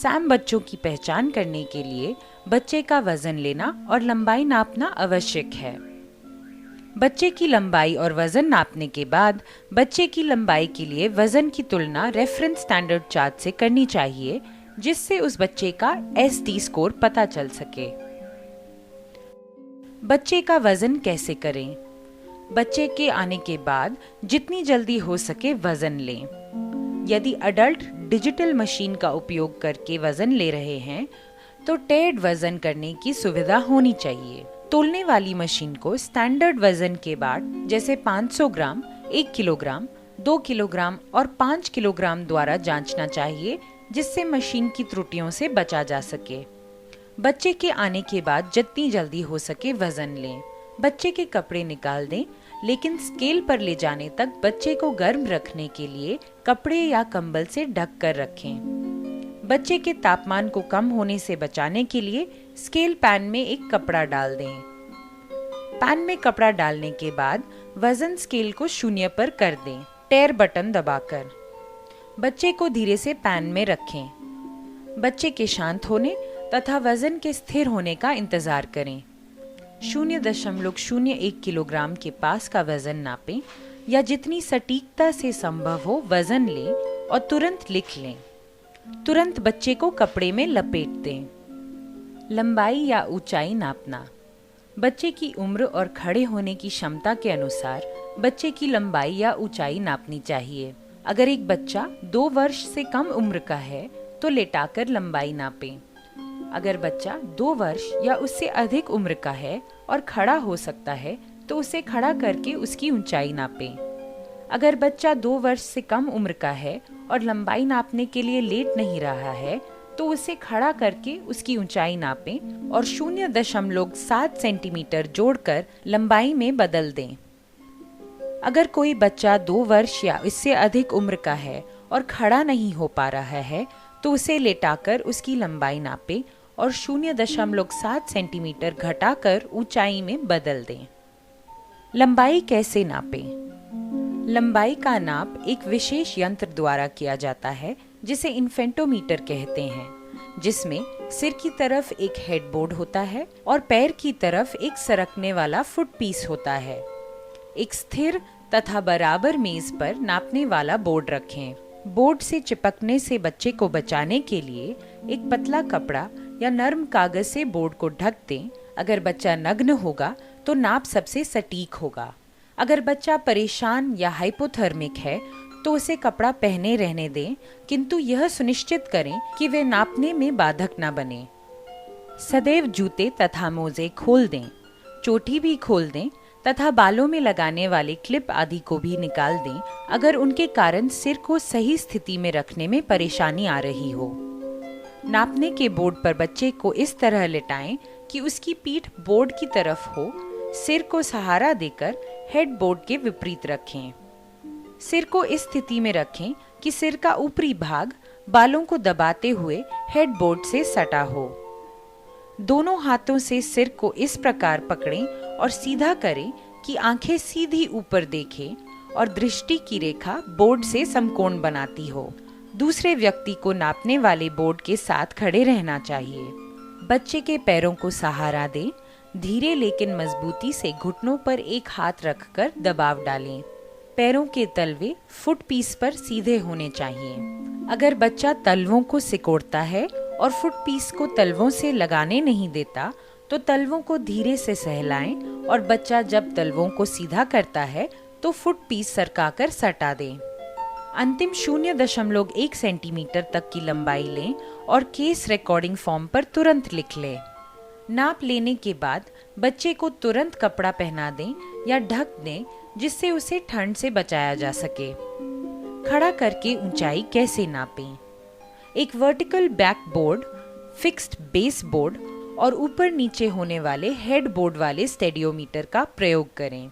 Sam बच्चों की पहचान करने के लिए बच्चे का वजन लेना और लंबाई नापना आवश्यक है। बच्चे की लंबाई और वजन नापने के बाद बच्चे की लंबाई के लिए वजन की तुलना रेफरेंस स्टैंडर्ड चार्ट से करनी चाहिए, जिससे उस बच्चे का SD स्कोर पता चल सके। बच्चे का वजन कैसे करें? बच्चे के आने के बाद जितनी जल्दी हो सके वजन लें। यदि अडल्ट डिजिटल मशीन का उपयोग करके वजन ले रहे हैं तो टेड वजन करने की सुविधा होनी चाहिए। तोलने वाली मशीन को स्टैंडर्ड वजन के बाद जैसे 500 ग्राम, 1 किलोग्राम, 2 किलोग्राम और 5 किलोग्राम द्वारा जांचना चाहिए, जिससे मशीन की त्रुटियों से बचा जा सके। बच्चे के आने के बाद जितनी जल्दी हो सके वजन लें। बच्चे के कपड़े निकाल दें, लेकिन स्केल पर ले जाने तक बच्चे को गर्म रखने के लिए कपड़े या कंबल से ढक कर रखें। बच्चे के तापमान को कम होने से बचाने के लिए स्केल पैन में एक कपड़ा डाल दें। पैन में कपड़ा डालने के बाद वजन स्केल को 0 पर कर दें, टेयर बटन दबाकर। बच्चे को धीरे से पैन में रखें। बच्चे के शांत होने तथा वजन के स्थिर होने का इंतजार करें। 0.01 किलोग्राम के पास का वजन नापें या जितनी सटीकता से संभव हो वजन लें और तुरंत लिख लें। तुरंत बच्चे को कपड़े में लपेट दें। लंबाई या ऊंचाई नापना। बच्चे की उम्र और खड़े होने की क्षमता के अनुसार बच्चे की लंबाई या ऊंचाई नापनी चाहिए। अगर एक बच्चा 2 वर्ष से कम उम्र का है तो लेटाकर लंबाई नापें। अगर बच्चा 2 वर्ष या उससे अधिक उम्र का है और खड़ा हो सकता है तो उसे खड़ा करके उसकी ऊंचाई नापें। अगर बच्चा 2 वर्ष से कम उम्र का है और लंबाई नापने के लिए लेट नहीं रहा है तो उसे खड़ा करके उसकी ऊंचाई नापें और 0.7 सेंटीमीटर जोड़कर लंबाई में बदल दें। अगर कोई बच्चा 2 वर्ष या इससे अधिक उम्र का है और खड़ा नहीं हो पा रहा है तो उसे लेटाकर उसकी लंबाई नापें और 0.7 सेंटीमीटर घटाकर ऊंचाई में बदल दें। लंबाई कैसे नापें? लंबाई का नाप एक विशेष यंत्र द्वारा किया जाता है जिसे इन्फेंटोमीटर कहते हैं, जिसमें सिर की तरफ एक हेडबोर्ड होता है और पैर की तरफ एक सरकने वाला फुट पीस होता है। एक स्थिर तथा बराबर मेज पर नापने वाला बोर्ड रखें। बोर्ड से चिपकने से बच्चे को बचाने के लिए एक पतला कपड़ा या नरम कागज से बोर्ड को ढक दें। अगर बच्चा नग्न होगा तो नाप सबसे सटीक होगा। अगर बच्चा परेशान या हाइपोथर्मिक है तो उसे कपड़ा पहने रहने दें, किंतु यह सुनिश्चित करें कि वे नापने में बाधक न बने। सदैव जूते तथा मोजे खोल दें, चोटी भी खोल दें तथा बालों में लगाने वाले क्लिप आदि को भी निकाल दें अगर उनके कारण सिर को सही स्थिति में रखने में परेशानी आ रही हो। नापने के बोर्ड पर बच्चे को इस तरह लेटाएं कि उसकी पीठ बोर्ड की तरफ हो। सिर को सहारा देकर हेड बोर्ड के विपरीत रखें। सिर को इस स्थिति में रखें कि सिर का ऊपरी भाग बालों को दबाते हुए हेड बोर्ड से सटा हो। दोनों हाथों से सिर को इस प्रकार पकड़ें और सीधा करें कि आंखें सीधी ऊपर देखें और दृष्टि की रेखा बोर्ड से समकोण बनाती हो। दूसरे व्यक्ति को नापने वाले बोर्ड के साथ खड़े रहना चाहिए। बच्चे के पैरों को सहारा दें। धीरे लेकिन मजबूती से घुटनों पर एक हाथ रखकर दबाव डालें। पैरों के तलवे फुट पीस पर सीधे होने चाहिए। अगर बच्चा तलवों को सिकोड़ता है और फुट पीस को तलवों से लगाने नहीं देता तो तलवों को धीरे से सहलाएं और बच्चा जब तलवों को सीधा करता है तो फुट पीस सरकाकर सटा दें। अंतिम 0.1 सेंटीमीटर तक की लंबाई लें और केस रिकॉर्डिंग फॉर्म पर तुरंत लिख लें। नाप लेने के बाद बच्चे को तुरंत कपड़ा पहना दें या ढक दें, जिससे उसे ठंड से बचाया जा सके। खड़ा करके ऊंचाई कैसे नापें? एक vertical back board, fixed base board और ऊपर नीचे होने वाले हेड बोर्ड वाले स्टेडियोमीटर का प्रयोग करें।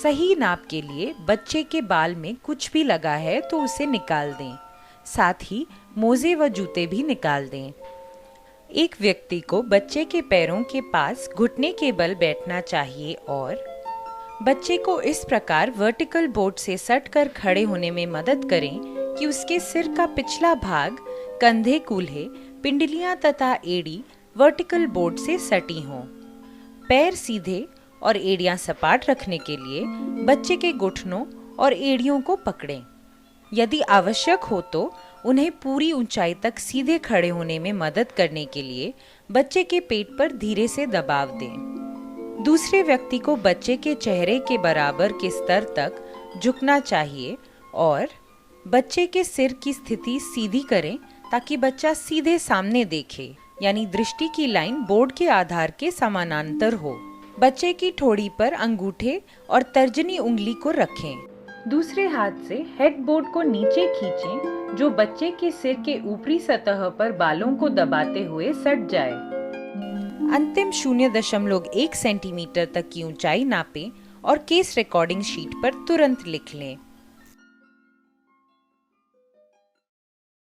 सही नाप के लिए बच्चे के बाल में कुछ भी लगा है तो उसे निकाल दें। साथ ही मोजे व जूते भी निकाल दें। एक व्यक्ति को बच्चे के पैरों के पास घुटने के बल बैठना चाहिए और बच्चे को इस प्रकार वर्टिकल बोर्ड से सट कर खड़े होने में मदद करें कि उसके सिर का पिछला भाग कंधे कूल्हे, पिंडलियां तथा एड़ी वर्टिकल बोर्ड से सटी हों। पैर सीधे और एड़ियां सपाट रखने के लिए बच्चे के घुटनों और एड़ियों को पकड़ें। यदि आवश्यक हो तो उन्हें पूरी ऊंचाई तक सीधे खड़े होने में मदद करने के लिए बच्चे के पेट पर धीरे से दबाव दें। दूसरे व्यक्ति को बच्चे के चेहरे के बराबर के स्तर तक झुकना चाहिए और बच्चे के सिर की स्थिति सीधी करें ताकि बच्चा सीधे सामने देखे, यानी दृष्टि की लाइन बोर्ड के आधार के समानांतर हो। बच्चे की ठोड़ी पर अंगूठे और तर्जनी उंगली को रखें। दूसरे हाथ से हेडबोर्ड को नीचे खींचें, जो बच्चे के सिर के ऊपरी सतह पर बालों को दबाते हुए सट जाए। अंतिम 0.1 सेंटीमीटर तक की ऊंचाई नापें और केस रिकॉर्डिंग शीट पर तुरंत लिख लें।